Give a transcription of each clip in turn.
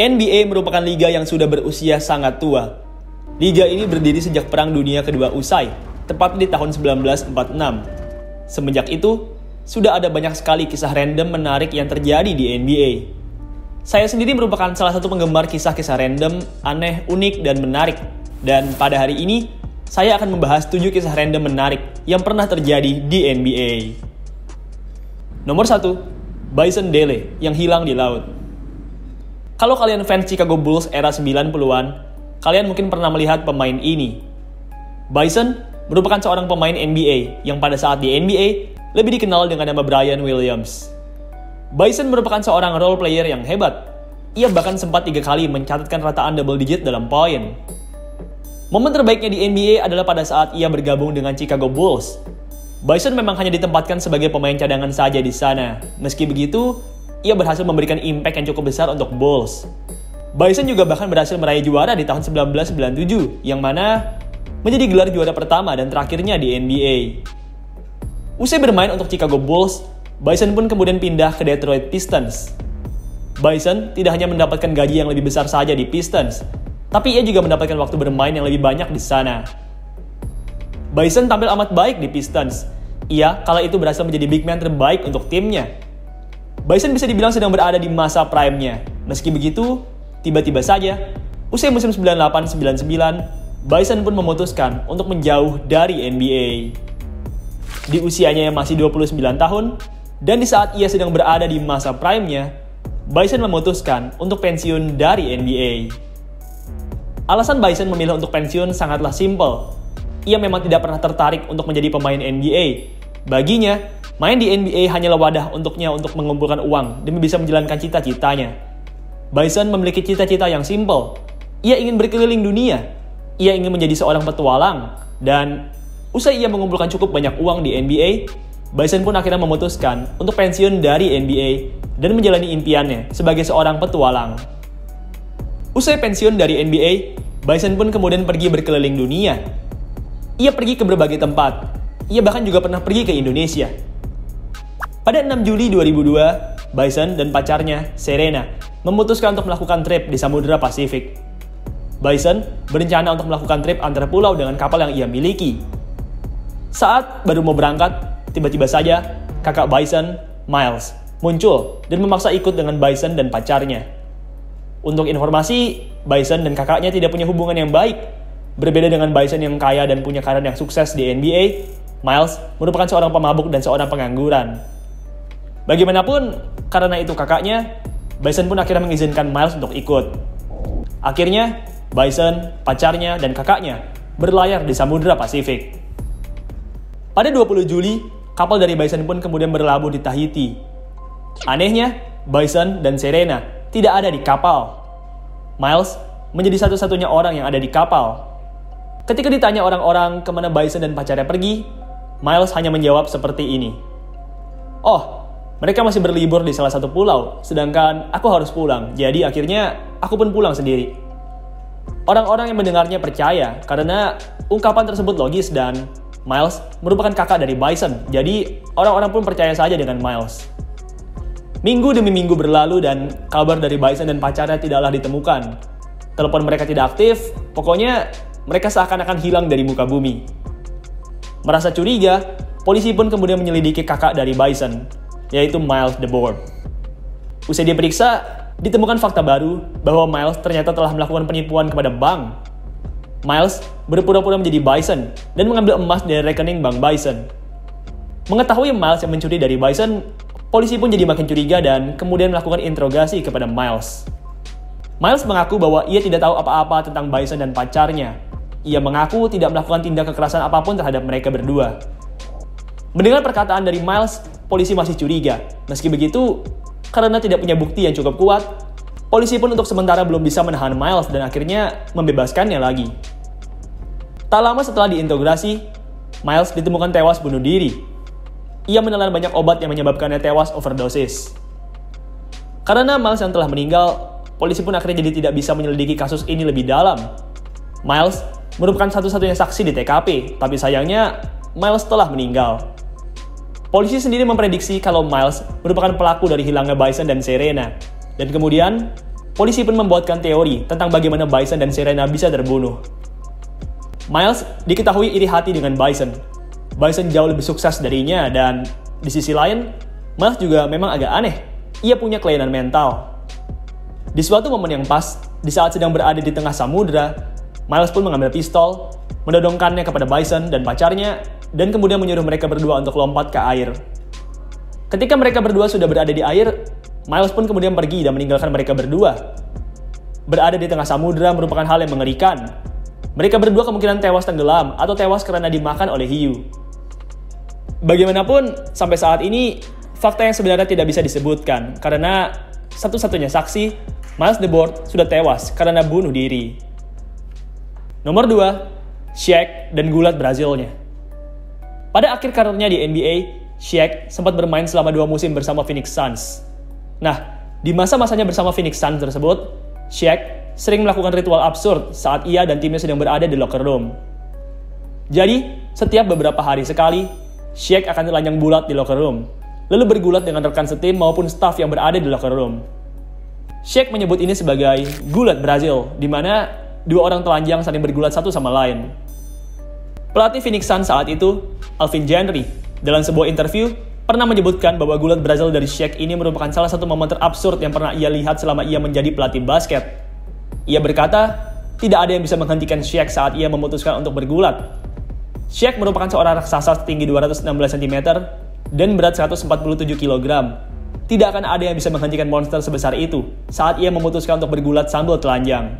NBA merupakan liga yang sudah berusia sangat tua. Liga ini berdiri sejak Perang Dunia Kedua usai, tepat di tahun 1946. Semenjak itu, sudah ada banyak sekali kisah random menarik yang terjadi di NBA. Saya sendiri merupakan salah satu penggemar kisah-kisah random, aneh, unik, dan menarik. Dan pada hari ini, saya akan membahas 7 kisah random menarik yang pernah terjadi di NBA. Nomor 1, Bison Dele yang hilang di laut. Kalau kalian fans Chicago Bulls era 90-an, kalian mungkin pernah melihat pemain ini. Bison merupakan seorang pemain NBA yang pada saat di NBA lebih dikenal dengan nama Brian Williams. Bison merupakan seorang role player yang hebat. Ia bahkan sempat 3 kali mencatatkan rataan double digit dalam poin. Momen terbaiknya di NBA adalah pada saat ia bergabung dengan Chicago Bulls. Bison memang hanya ditempatkan sebagai pemain cadangan saja di sana. Meski begitu, ia berhasil memberikan impact yang cukup besar untuk Bulls. Bison juga bahkan berhasil meraih juara di tahun 1997, yang mana menjadi gelar juara pertama dan terakhirnya di NBA. Usai bermain untuk Chicago Bulls, Bison pun kemudian pindah ke Detroit Pistons. Bison tidak hanya mendapatkan gaji yang lebih besar saja di Pistons, tapi ia juga mendapatkan waktu bermain yang lebih banyak di sana. Bison tampil amat baik di Pistons. Ia kala itu berhasil menjadi big man terbaik untuk timnya. Bison bisa dibilang sedang berada di masa prime-nya. Meski begitu, tiba-tiba saja, usai musim 98-99, Bison pun memutuskan untuk menjauh dari NBA. Di usianya yang masih 29 tahun, dan di saat ia sedang berada di masa prime-nya, Bison memutuskan untuk pensiun dari NBA. Alasan Bison memilih untuk pensiun sangatlah simpel. Ia memang tidak pernah tertarik untuk menjadi pemain NBA. Baginya, main di NBA hanyalah wadah untuknya untuk mengumpulkan uang demi bisa menjalankan cita-citanya. Bison memiliki cita-cita yang simpel. Ia ingin berkeliling dunia. Ia ingin menjadi seorang petualang. Dan usai ia mengumpulkan cukup banyak uang di NBA, Bison pun akhirnya memutuskan untuk pensiun dari NBA dan menjalani impiannya sebagai seorang petualang. Usai pensiun dari NBA, Bison pun kemudian pergi berkeliling dunia. Ia pergi ke berbagai tempat. Ia bahkan juga pernah pergi ke Indonesia. Pada 6 Juli 2002, Bison dan pacarnya, Serena, memutuskan untuk melakukan trip di Samudra Pasifik. Bison berencana untuk melakukan trip antar pulau dengan kapal yang ia miliki. Saat baru mau berangkat, tiba-tiba saja kakak Bison, Miles, muncul dan memaksa ikut dengan Bison dan pacarnya. Untuk informasi, Bison dan kakaknya tidak punya hubungan yang baik. Berbeda dengan Bison yang kaya dan punya karir yang sukses di NBA, Miles merupakan seorang pemabuk dan seorang pengangguran. Bagaimanapun, karena itu kakaknya, Bison pun akhirnya mengizinkan Miles untuk ikut. Akhirnya, Bison, pacarnya, dan kakaknya berlayar di Samudra Pasifik. Pada 20 Juli, kapal dari Bison pun kemudian berlabuh di Tahiti. Anehnya, Bison dan Serena tidak ada di kapal. Miles menjadi satu-satunya orang yang ada di kapal. Ketika ditanya orang-orang kemana Bison dan pacarnya pergi, Miles hanya menjawab seperti ini. "Oh, mereka masih berlibur di salah satu pulau, sedangkan aku harus pulang, jadi akhirnya aku pun pulang sendiri." Orang-orang yang mendengarnya percaya karena ungkapan tersebut logis dan Miles merupakan kakak dari Bison, jadi orang-orang pun percaya saja dengan Miles. Minggu demi minggu berlalu dan kabar dari Bison dan pacarnya tidaklah ditemukan. Telepon mereka tidak aktif, pokoknya mereka seakan-akan hilang dari muka bumi. Merasa curiga, polisi pun kemudian menyelidiki kakak dari Bison, yaitu Miles DeBoer. Usai diperiksa, ditemukan fakta baru bahwa Miles ternyata telah melakukan penipuan kepada bank. Miles berpura-pura menjadi Bison dan mengambil emas dari rekening bank Bison. Mengetahui Miles yang mencuri dari Bison, polisi pun jadi makin curiga dan kemudian melakukan interogasi kepada Miles. Miles mengaku bahwa ia tidak tahu apa-apa tentang Bison dan pacarnya. Ia mengaku tidak melakukan tindak kekerasan apapun terhadap mereka berdua. Mendengar perkataan dari Miles, polisi masih curiga. Meski begitu, karena tidak punya bukti yang cukup kuat, polisi pun untuk sementara belum bisa menahan Miles dan akhirnya membebaskannya lagi. Tak lama setelah diinterogasi, Miles ditemukan tewas bunuh diri. Ia menelan banyak obat yang menyebabkannya tewas overdosis. Karena Miles yang telah meninggal, polisi pun akhirnya jadi tidak bisa menyelidiki kasus ini lebih dalam. Miles merupakan satu-satunya saksi di TKP, tapi sayangnya Miles telah meninggal. Polisi sendiri memprediksi kalau Miles merupakan pelaku dari hilangnya Bison dan Serena. Dan kemudian, polisi pun membuatkan teori tentang bagaimana Bison dan Serena bisa terbunuh. Miles diketahui iri hati dengan Bison. Bison jauh lebih sukses darinya dan di sisi lain, Miles juga memang agak aneh. Ia punya kelainan mental. Di suatu momen yang pas, di saat sedang berada di tengah samudera, Miles pun mengambil pistol, menodongkannya kepada Bison dan pacarnya, dan kemudian menyuruh mereka berdua untuk lompat ke air. Ketika mereka berdua sudah berada di air, Miles pun kemudian pergi dan meninggalkan mereka berdua. Berada di tengah samudera merupakan hal yang mengerikan. Mereka berdua kemungkinan tewas tenggelam atau tewas karena dimakan oleh hiu. Bagaimanapun, sampai saat ini, fakta yang sebenarnya tidak bisa disebutkan karena satu-satunya saksi, Miles DeBoer sudah tewas karena bunuh diri. Nomor 2, Shaq dan gulat Brazilnya. Pada akhir karirnya di NBA, Shaq sempat bermain selama 2 musim bersama Phoenix Suns. Nah, di masa-masanya bersama Phoenix Suns tersebut, Shaq sering melakukan ritual absurd saat ia dan timnya sedang berada di locker room. Jadi, setiap beberapa hari sekali, Shaq akan telanjang bulat di locker room, lalu bergulat dengan rekan setim maupun staf yang berada di locker room. Shaq menyebut ini sebagai gulat Brazil, di mana 2 orang telanjang saling bergulat satu sama lain. Pelatih Phoenix Suns saat itu, Alvin Gentry, dalam sebuah interview, pernah menyebutkan bahwa gulat Brazil dari Shaq ini merupakan salah satu momen terabsurd yang pernah ia lihat selama ia menjadi pelatih basket. Ia berkata, tidak ada yang bisa menghentikan Shaq saat ia memutuskan untuk bergulat. Shaq merupakan seorang raksasa setinggi 216 cm dan berat 147 kg. Tidak akan ada yang bisa menghentikan monster sebesar itu saat ia memutuskan untuk bergulat sambil telanjang.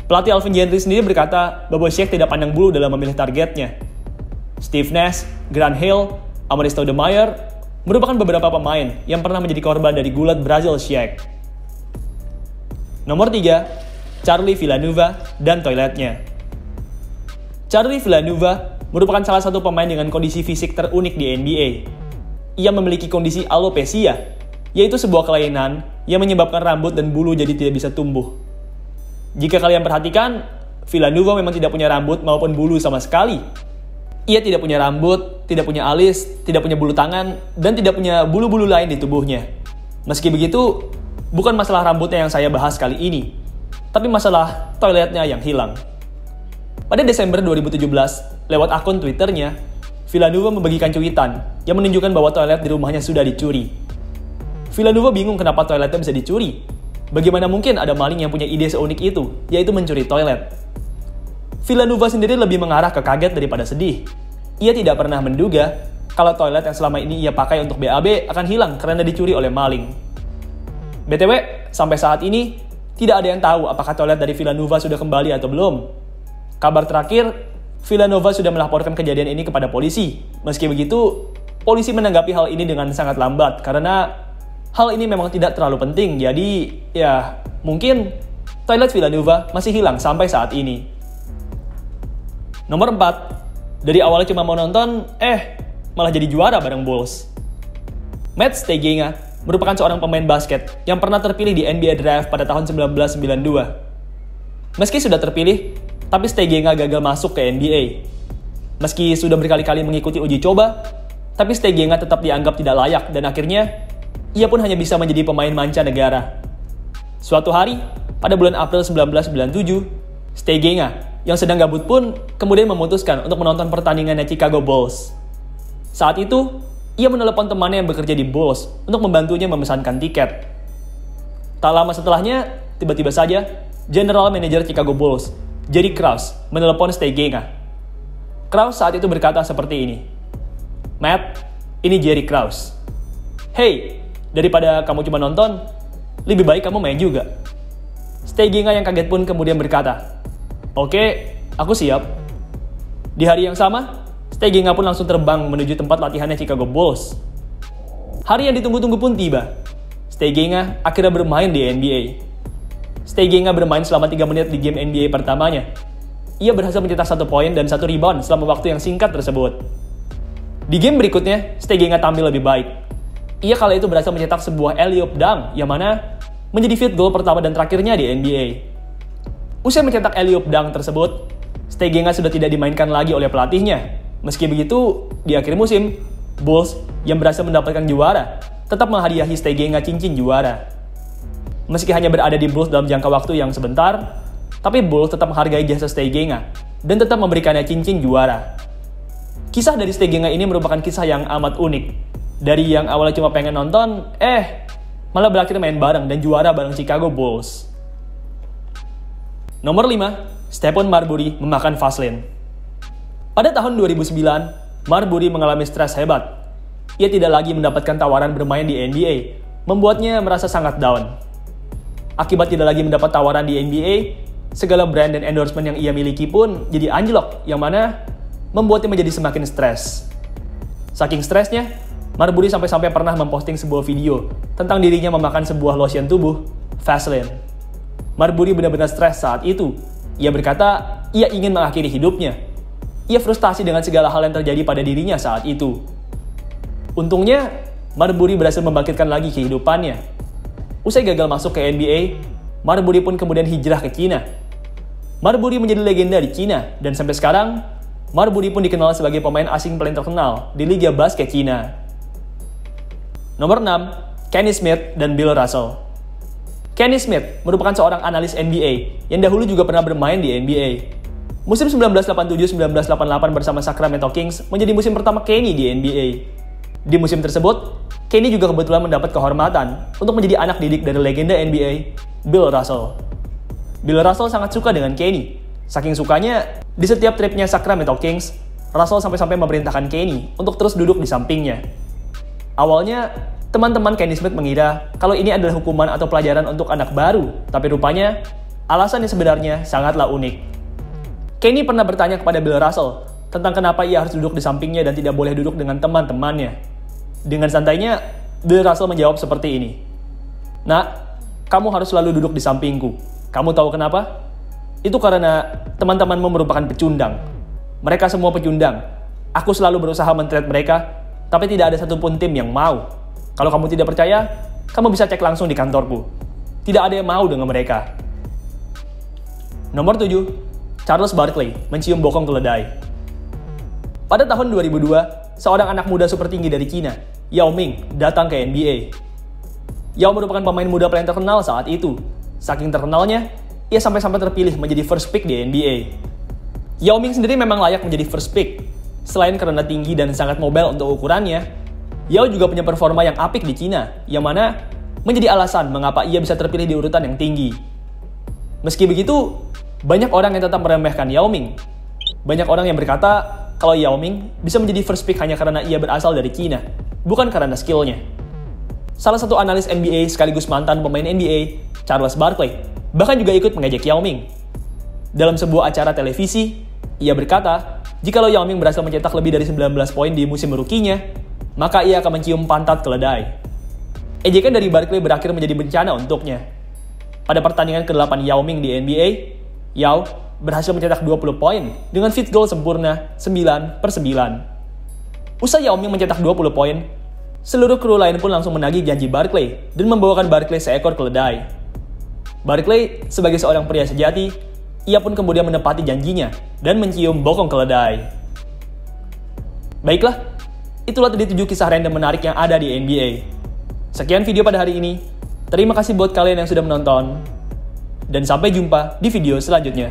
Pelatih Alvin Gentry sendiri berkata bahwa Shaq tidak pandang bulu dalam memilih targetnya. Steve Nash, Grant Hill, Amar'e Stoudemire merupakan beberapa pemain yang pernah menjadi korban dari gulat Brazil Shaq. Nomor 3, Charlie Villanueva dan toiletnya. Charlie Villanueva merupakan salah satu pemain dengan kondisi fisik terunik di NBA. Ia memiliki kondisi alopecia, yaitu sebuah kelainan yang menyebabkan rambut dan bulu jadi tidak bisa tumbuh. Jika kalian perhatikan, Villanueva memang tidak punya rambut maupun bulu sama sekali. Ia tidak punya rambut, tidak punya alis, tidak punya bulu tangan, dan tidak punya bulu-bulu lain di tubuhnya. Meski begitu, bukan masalah rambutnya yang saya bahas kali ini, tapi masalah toiletnya yang hilang. Pada Desember 2017, lewat akun Twitternya, Villanueva membagikan cuitan yang menunjukkan bahwa toilet di rumahnya sudah dicuri. Villanueva bingung kenapa toiletnya bisa dicuri. Bagaimana mungkin ada maling yang punya ide seunik itu, yaitu mencuri toilet? Villanueva sendiri lebih mengarah ke kaget daripada sedih. Ia tidak pernah menduga kalau toilet yang selama ini ia pakai untuk BAB akan hilang karena dicuri oleh maling. BTW, sampai saat ini, tidak ada yang tahu apakah toilet dari Villanueva sudah kembali atau belum. Kabar terakhir, Villanueva sudah melaporkan kejadian ini kepada polisi. Meski begitu, polisi menanggapi hal ini dengan sangat lambat karena hal ini memang tidak terlalu penting. Jadi, ya mungkin toilet Villanueva masih hilang sampai saat ini. Nomor 4, dari awalnya cuma mau nonton, malah jadi juara bareng Bulls. Matt Steigenga merupakan seorang pemain basket yang pernah terpilih di NBA Draft pada tahun 1992. Meski sudah terpilih, tapi Steigenga gagal masuk ke NBA. Meski sudah berkali-kali mengikuti uji coba, tapi Steigenga tetap dianggap tidak layak dan akhirnya ia pun hanya bisa menjadi pemain mancanegara. Suatu hari, pada bulan April 1997, Steigenga yang sedang gabut pun kemudian memutuskan untuk menonton pertandingannya Chicago Bulls. Saat itu, ia menelepon temannya yang bekerja di Bulls untuk membantunya memesankan tiket. Tak lama setelahnya, tiba-tiba saja, General Manager Chicago Bulls, Jerry Krause, menelepon Steigenga. Krause saat itu berkata seperti ini, "Matt, ini Jerry Krause. Hey, daripada kamu cuma nonton, lebih baik kamu main juga." Steigenga yang kaget pun kemudian berkata, "Oke, aku siap." Di hari yang sama, Steigenga pun langsung terbang menuju tempat latihannya Chicago Bulls. Hari yang ditunggu-tunggu pun tiba. Steigenga akhirnya bermain di NBA. Steigenga bermain selama 3 menit di game NBA pertamanya. Ia berhasil mencetak 1 poin dan 1 rebound selama waktu yang singkat tersebut. Di game berikutnya, Steigenga tampil lebih baik. Ia kala itu berhasil mencetak sebuah alley-oop dunk yang mana menjadi field goal pertama dan terakhirnya di NBA. Usai mencetak alley-oop dunk tersebut, Steigenga sudah tidak dimainkan lagi oleh pelatihnya. Meski begitu, di akhir musim, Bulls yang berhasil mendapatkan juara tetap menghadiahi Steigenga cincin juara. Meski hanya berada di Bulls dalam jangka waktu yang sebentar, tapi Bulls tetap menghargai jasa Stegenga dan tetap memberikannya cincin juara. Kisah dari Stegenga ini merupakan kisah yang amat unik. Dari yang awalnya cuma pengen nonton, malah berakhir main bareng dan juara bareng Chicago Bulls. Nomor 5, Stephon Marbury memakan Fastlane. Pada tahun 2009, Marbury mengalami stres hebat. Ia tidak lagi mendapatkan tawaran bermain di NBA, membuatnya merasa sangat down. Akibat tidak lagi mendapat tawaran di NBA, segala brand dan endorsement yang ia miliki pun jadi anjlok, yang mana membuatnya menjadi semakin stres. Saking stresnya, Marbury sampai-sampai pernah memposting sebuah video tentang dirinya memakan sebuah lotion tubuh, Fastlane. Marbury benar-benar stres saat itu. Ia berkata, ia ingin mengakhiri hidupnya. Ia frustasi dengan segala hal yang terjadi pada dirinya saat itu. Untungnya, Marbury berhasil membangkitkan lagi kehidupannya. Usai gagal masuk ke NBA, Marbury pun kemudian hijrah ke Cina. Marbury menjadi legenda di Cina, dan sampai sekarang, Marbury pun dikenal sebagai pemain asing paling terkenal di Liga Basket Cina. Nomor 6, Kenny Smith dan Bill Russell. Kenny Smith merupakan seorang analis NBA yang dahulu juga pernah bermain di NBA. Musim 1987-1988 bersama Sacramento Kings menjadi musim pertama Kenny di NBA. Di musim tersebut, Kenny juga kebetulan mendapat kehormatan untuk menjadi anak didik dari legenda NBA, Bill Russell. Bill Russell sangat suka dengan Kenny. Saking sukanya, di setiap tripnya Sacramento Kings, Russell sampai-sampai memerintahkan Kenny untuk terus duduk di sampingnya. Awalnya, teman-teman Kenny Smith mengira kalau ini adalah hukuman atau pelajaran untuk anak baru, tapi rupanya, alasan yang sebenarnya sangatlah unik. Kenny pernah bertanya kepada Bill Russell tentang kenapa ia harus duduk di sampingnya dan tidak boleh duduk dengan teman-temannya. Dengan santainya, Bill Russell menjawab seperti ini. "Nak, kamu harus selalu duduk di sampingku. Kamu tahu kenapa? Itu karena teman-temanmu merupakan pecundang. Mereka semua pecundang. Aku selalu berusaha men-trade mereka, tapi tidak ada satupun tim yang mau. Kalau kamu tidak percaya, kamu bisa cek langsung di kantorku. Tidak ada yang mau dengan mereka." Nomor 7, Charles Barkley mencium bokong keledai. Pada tahun 2002, seorang anak muda super tinggi dari Cina, Yao Ming, datang ke NBA. Yao merupakan pemain muda paling terkenal saat itu. Saking terkenalnya, ia sampai-sampai terpilih menjadi first pick di NBA. Yao Ming sendiri memang layak menjadi first pick. Selain karena tinggi dan sangat mobile untuk ukurannya, Yao juga punya performa yang apik di Cina, yang mana menjadi alasan mengapa ia bisa terpilih di urutan yang tinggi. Meski begitu, banyak orang yang tetap meremehkan Yao Ming. Banyak orang yang berkata kalau Yao Ming bisa menjadi first pick hanya karena ia berasal dari Cina, bukan karena skillnya. Salah satu analis NBA sekaligus mantan pemain NBA, Charles Barkley, bahkan juga ikut mengejek Yao Ming. Dalam sebuah acara televisi, ia berkata, jikalau Yao Ming berhasil mencetak lebih dari 19 poin di musim rookie-nya, maka ia akan mencium pantat keledai. Ejekan dari Barkley berakhir menjadi bencana untuknya. Pada pertandingan ke-8 Yao Ming di NBA, Yao berhasil mencetak 20 poin dengan field goal sempurna 9/9. Usai Yao Ming mencetak 20 poin, seluruh kru lain pun langsung menagih janji Barkley dan membawakan Barkley seekor keledai. Barkley, sebagai seorang pria sejati, ia pun kemudian menepati janjinya dan mencium bokong keledai. Baiklah, itulah tadi 7 kisah random menarik yang ada di NBA. Sekian video pada hari ini. Terima kasih buat kalian yang sudah menonton. Dan sampai jumpa di video selanjutnya.